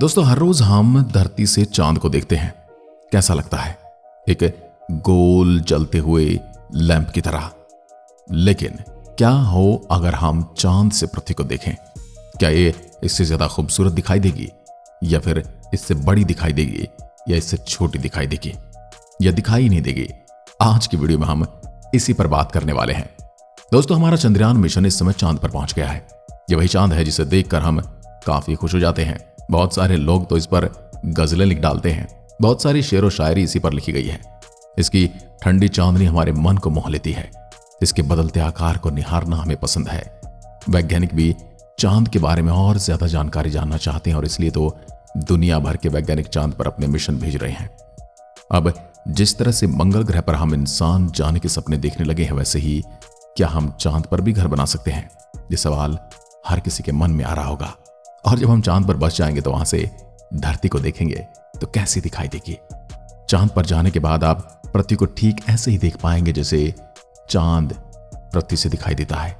दोस्तों, हर रोज हम धरती से चांद को देखते हैं। कैसा लगता है? एक गोल जलते हुए लैंप की तरह। लेकिन क्या हो अगर हम चांद से पृथ्वी को देखें? क्या ये इससे ज्यादा खूबसूरत दिखाई देगी, या फिर इससे बड़ी दिखाई देगी, या इससे छोटी दिखाई देगी, या दिखाई ही नहीं देगी? आज की वीडियो में हम इसी पर बात करने वाले हैं। दोस्तों, हमारा चंद्रयान मिशन इस समय चांद पर पहुंच गया है। ये वही चांद है जिसे देखकर हम काफी खुश हो जाते हैं। बहुत सारे लोग तो इस पर गजलें लिख डालते हैं। बहुत सारी शेर व शायरी इसी पर लिखी गई है। इसकी ठंडी चांदनी हमारे मन को मोह लेती है। इसके बदलते आकार को निहारना हमें पसंद है। वैज्ञानिक भी चांद के बारे में और ज्यादा जानकारी जानना चाहते हैं, और इसलिए तो दुनिया भर के वैज्ञानिक चांद पर अपने मिशन भेज रहे हैं। अब जिस तरह से मंगल ग्रह पर हम इंसान जाने के सपने देखने लगे हैं, वैसे ही क्या हम चांद पर भी घर बना सकते हैं? ये सवाल हर किसी के मन में आ रहा होगा। और जब हम चांद पर बस जाएंगे तो वहां से धरती को देखेंगे तो कैसी दिखाई देगी? चांद पर जाने के बाद आप पृथ्वी को ठीक ऐसे ही देख पाएंगे जैसे चांद पृथ्वी से दिखाई देता है।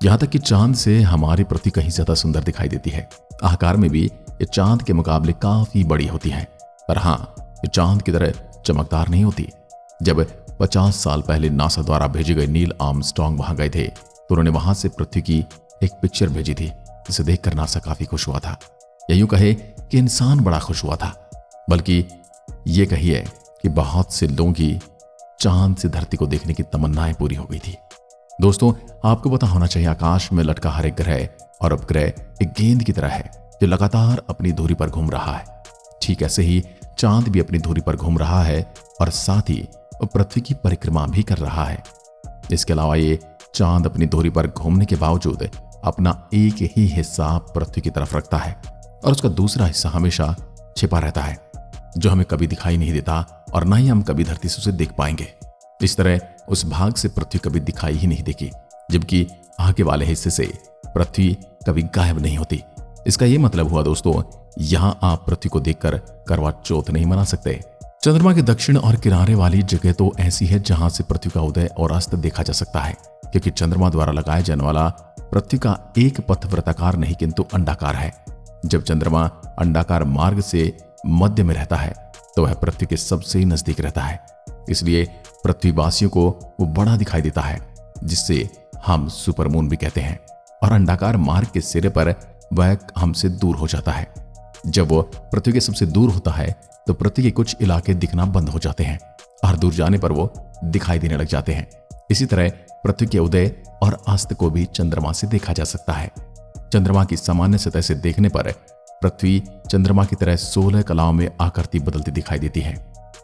यहां तक कि चांद से हमारी पृथ्वी कहीं ज्यादा सुंदर दिखाई देती है। आकार में भी ये चांद के मुकाबले काफी बड़ी होती है। पर हाँ, ये चांद की तरह चमकदार नहीं होती। जब 50 साल पहले नासा द्वारा भेजे गए नील आर्मस्ट्रांग वहां गए थे तो उन्होंने वहां से पृथ्वी की एक पिक्चर भेजी थी, जिसे देखकर नासा काफी खुश हुआ था। या यूं कहे कि इंसान बड़ा खुश हुआ था। बल्कि ये कहिए कि बहुत से लोगों की चांद से धरती को देखने की तमन्नाएं पूरी हो गई थी। दोस्तों, आपको पता होना चाहिए, आकाश में लटका हर एक ग्रह और उपग्रह एक गेंद की तरह है जो लगातार अपनी धुरी पर घूम रहा है। ठीक ऐसे ही चांद भी अपनी धुरी पर घूम रहा है और साथ ही पृथ्वी की परिक्रमा भी कर रहा है। इसके अलावा ये चांद अपनी धुरी पर घूमने के बावजूद अपना एक ही हिस्सा पृथ्वी की तरफ रखता है और उसका दूसरा हिस्सा हमेशा छिपा रहता है, जो हमें कभी दिखाई नहीं देता और ना ही हम कभी धरती से उसे देख पाएंगे। इस तरह उस भाग से पृथ्वी कभी दिखाई ही नहीं देगी, जबकि आगे वाले हिस्से से पृथ्वी कभी गायब नहीं होती। इसका यह मतलब हुआ दोस्तों, यहां आप पृथ्वी को देखकर करवा चौथ नहीं मना सकते। चंद्रमा के दक्षिण और किनारे वाली जगह तो ऐसी है जहां से पृथ्वी का उदय और अस्त देखा जा सकता है, क्योंकि चंद्रमा द्वारा लगाया जाने वाला पृथ्वी का एक पथ वृत्ताकार नहीं किंतु अंडाकार है। जब चंद्रमा अंडाकार मार्ग से मध्य में रहता है तो वह पृथ्वी के सबसे नजदीक रहता है। इसलिए पृथ्वीवासियों को वो बड़ा दिखाई देता है, जिससे हम सुपरमून भी कहते हैं। और अंडाकार मार्ग के सिरे पर वह हमसे दूर हो जाता है। जब वो पृथ्वी के सबसे दूर होता है तो पृथ्वी के कुछ इलाके दिखना बंद हो जाते हैं और दूर जाने पर वो दिखाई देने लग जाते हैं। इसी तरह पृथ्वी के उदय और अस्त को भी चंद्रमा से देखा जा सकता है। चंद्रमा की सामान्य सतह से देखने पर पृथ्वी चंद्रमा की तरह 16 कलाओं में आकृति बदलती दिखाई देती है,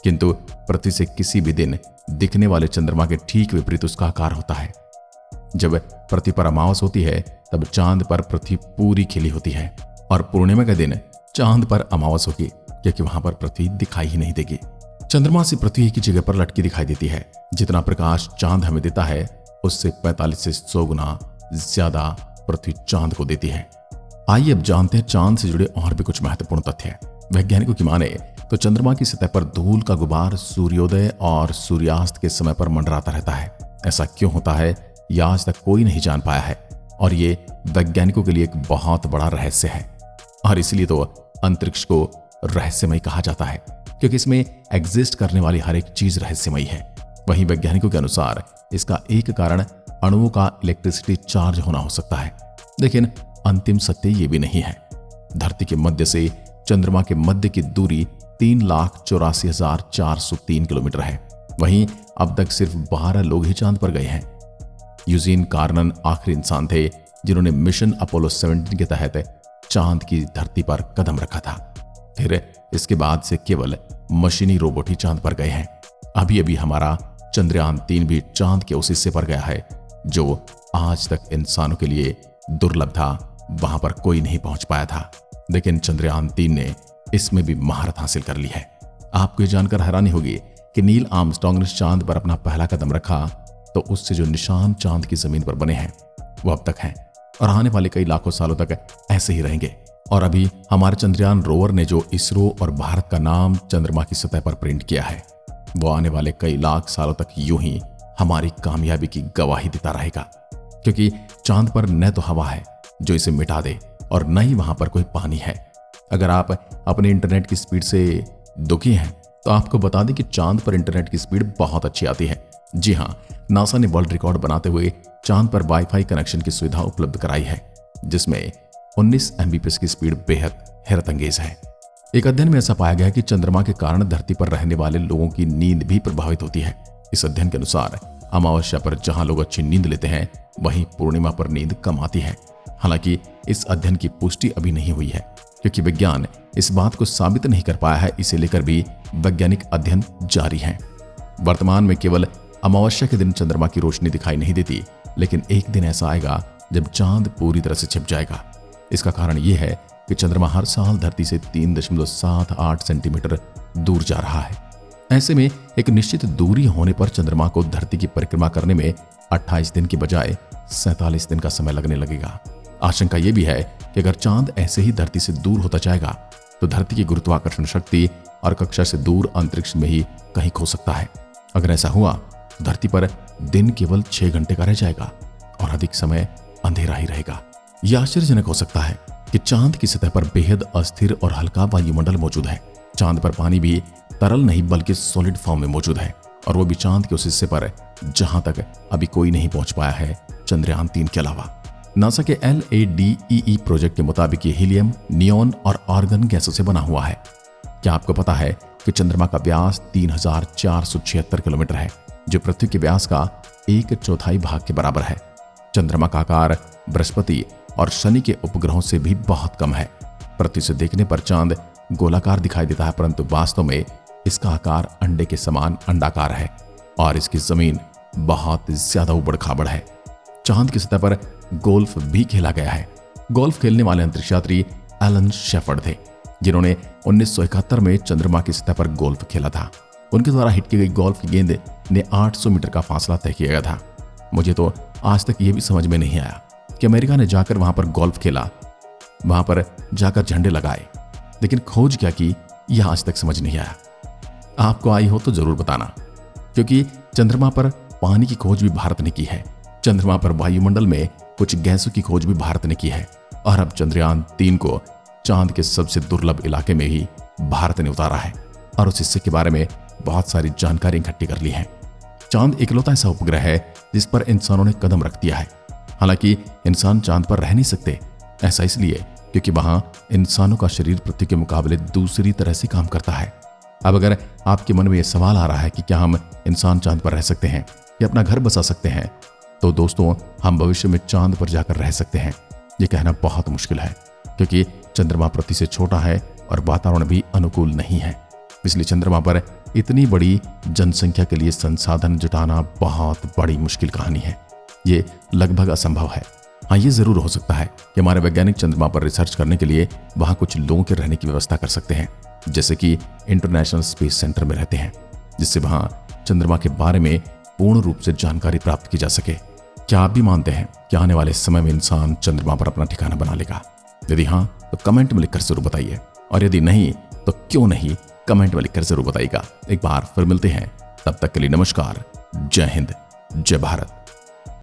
किंतु पृथ्वी से किसी भी दिन दिखने वाले चंद्रमा के ठीक विपरीत उसका आकार होता है। जब पृथ्वी पर अमावस होती है तब चांद पर पृथ्वी पूरी खिली होती है, और पूर्णिमा के दिन चांद पर अमावस होगी, क्योंकि वहां पर पृथ्वी दिखाई ही नहीं देगी। चंद्रमा से पृथ्वी एक ही जगह पर लटकी दिखाई देती है। जितना प्रकाश चांद हमें देता है उससे 45 से 100 गुना ज्यादा पृथ्वी चांद को देती है। आइए अब जानते हैं चांद से जुड़े और भी कुछ महत्वपूर्ण तथ्य। वैज्ञानिकों की माने तो चंद्रमा की सतह पर धूल का गुबार सूर्योदय और सूर्यास्त के समय पर मंडराता रहता है। ऐसा क्यों होता है ये आज तक कोई नहीं जान पाया है, और ये वैज्ञानिकों के लिए एक बहुत बड़ा रहस्य है। और इसलिए तो अंतरिक्ष को रहस्यमय कहा जाता है, क्योंकि इसमें एग्जिस्ट करने वाली हर एक चीज रहस्यमयी है। वहीं वैज्ञानिकों के अनुसार इसका एक कारण अणुओं का इलेक्ट्रिसिटी चार्ज होना हो सकता है, लेकिन अंतिम सत्य ये भी नहीं है। धरती के मध्य से चंद्रमा के मध्य की दूरी 3,84,403 किलोमीटर है। वहीं अब तक सिर्फ 12 लोग ही चांद पर गए हैं। यूजीन कार्नन आखिरी इंसान थे जिन्होंने मिशन अपोलो 17 के तहत चांद की धरती पर कदम रखा था। फिर इसके बाद से केवल मशीनी रोबोट ही चांद पर गए हैं। अभी अभी हमारा चंद्रयान 3 भी चांद के उस हिस्से पर गया है जो आज तक इंसानों के लिए दुर्लभ था। वहां पर कोई नहीं पहुंच पाया था, लेकिन चंद्रयान 3 ने इसमें भी महारत हासिल कर ली है। आपको यह जानकर हैरानी होगी कि नील आर्मस्ट्रांग ने चांद पर अपना पहला कदम रखा तो उससे जो निशान चांद की जमीन पर बने हैं वो अब तक हैं, और आने वाले कई लाखों सालों तक ऐसे ही रहेंगे। और अभी हमारे चंद्रयान रोवर ने जो इसरो और भारत का नाम चंद्रमा की सतह पर प्रिंट किया है, वो आने वाले कई लाख सालों तक यूं ही हमारी कामयाबी की गवाही देता रहेगा, क्योंकि चांद पर न तो हवा है जो इसे मिटा दे और न ही वहां पर कोई पानी है। अगर आप अपने इंटरनेट की स्पीड से दुखी हैं तो आपको बता दें कि चांद पर इंटरनेट की स्पीड बहुत अच्छी आती है। जी हां, नासा ने वर्ल्ड रिकॉर्ड बनाते हुए चांद पर वाईफाई कनेक्शन की सुविधा उपलब्ध कराई है, जिसमें 19 Mbps की स्पीड बेहद हैरतअंगेज है। एक अध्ययन में ऐसा पाया गया कि चंद्रमा के कारण धरती पर रहने वाले लोगों की नींद भी प्रभावित होती है। इस अध्ययन के अनुसार अमावस्या पर जहां लोग अच्छी नींद लेते हैं, वहीं पूर्णिमा पर नींद कम आती है। हालांकि इस अध्ययन की पुष्टि अभी नहीं हुई है, क्योंकि विज्ञान इस बात को साबित नहीं कर पाया है। इसे लेकर भी वैज्ञानिक अध्ययन जारी हैं। वर्तमान में केवल अमावस्या के दिन चंद्रमा की रोशनी दिखाई नहीं देती, लेकिन एक दिन ऐसा आएगा जब चांद पूरी तरह से छिप जाएगा। इसका कारण यह है कि चंद्रमा हर साल धरती से 3.78 सेंटीमीटर दूर जा रहा है। ऐसे में एक निश्चित दूरी होने पर चंद्रमा को धरती की परिक्रमा करने में 28 दिन की बजाय 47 दिन का समय लगने लगेगा। आशंका यह भी है कि अगर चांद ऐसे ही धरती से दूर होता जाएगा तो धरती की गुरुत्वाकर्षण शक्ति और कक्षा से दूर अंतरिक्ष में ही कहीं खो सकता है। अगर ऐसा हुआ तो धरती पर दिन केवल 6 घंटे का रह जाएगा और अधिक समय अंधेरा ही रहेगा। यह आश्चर्यजनक हो सकता है कि चांद की सतह पर बेहद अस्थिर और हल्का वायुमंडल मौजूद है। चांद पर पानी भी तरल नहीं बल्कि सॉलिड फॉर्म में मौजूद है, और वो भी चांद के उस हिस्से पर जहां तक अभी कोई नहीं पहुंच पाया है, चंद्रयान 3 के अलावा। नासा के LADEE प्रोजेक्ट के मुताबिक ये हीलियम, नियोन और आर्गन गैसों से बना हुआ है। क्या आपको पता है कि चंद्रमा का व्यास 3476 किलोमीटर है, जो पृथ्वी के व्यास का 1/4 भाग के बराबर है। चंद्रमा का आकार बृहस्पति और शनि के उपग्रहों से भी बहुत कम है। पृथ्वी से देखने पर चांद गोलाकार दिखाई देता है, परंतु वास्तव में इसका आकार अंडे के समान अंडाकार है और इसकी जमीन बहुत ज्यादा उबड़ खाबड़ है। चांद की सतह पर गोल्फ भी खेला गया है। गोल्फ खेलने वाले अंतरिक्ष यात्री एलन शेफर्ड थे, जिन्होंने 1971 में चंद्रमा की सतह पर गोल्फ खेला था। उनके द्वारा हिट की गई गोल्फ की गेंद ने 800 मीटर का फासला तय किया गया था। मुझे तो आज तक यह भी समझ में नहीं आया कि अमेरिका ने जाकर वहां पर गोल्फ खेला, वहां पर जाकर झंडे लगाए, लेकिन खोज क्या की यह आज तक समझ नहीं आया। आपको आई हो तो जरूर बताना, क्योंकि चंद्रमा पर पानी की खोज भी भारत ने की है। चंद्रमा पर वायुमंडल में कुछ गैसों की खोज भी भारत ने की है, और अब चंद्रयान 3 को चांद के सबसे दुर्लभ इलाके में ही भारत ने उतारा है और उस हिस्से के बारे में बहुत सारी जानकारी इकट्ठी कर ली है। चांद इकलौता ऐसा उपग्रह है जिस पर इंसानों ने कदम रख दिया है। हालांकि इंसान चांद पर रह नहीं सकते, ऐसा इसलिए क्योंकि वहां इंसानों का शरीर पृथ्वी के मुकाबले दूसरी तरह से काम करता है। अब अगर आपके मन में यह सवाल आ रहा है कि क्या हम इंसान चांद पर रह सकते हैं या अपना घर बसा सकते हैं, तो दोस्तों, हम भविष्य में चांद पर जाकर रह सकते हैं। ये कहना बहुत मुश्किल है, क्योंकि चंद्रमा पृथ्वी से छोटा है और वातावरण भी अनुकूल नहीं है। इसलिए चंद्रमा पर इतनी बड़ी जनसंख्या के लिए संसाधन जुटाना बहुत बड़ी मुश्किल कहानी है। ये लगभग असंभव है। हाँ, ये जरूर हो सकता है कि हमारे वैज्ञानिक चंद्रमा पर रिसर्च करने के लिए वहां कुछ लोगों के रहने की व्यवस्था कर सकते हैं, जैसे कि इंटरनेशनल स्पेस सेंटर में रहते हैं, जिससे वहां चंद्रमा के बारे में पूर्ण रूप से जानकारी प्राप्त की जा सके। क्या आप भी मानते हैं कि आने वाले समय में इंसान चंद्रमा पर अपना ठिकाना बना लेगा? यदि हाँ, तो कमेंट में लिखकर जरूर बताइए, और यदि नहीं तो क्यों नहीं, कमेंट में लिखकर जरूर बताइएगा। एक बार फिर मिलते हैं, तब तक के लिए नमस्कार, जय हिंद, जय भारत।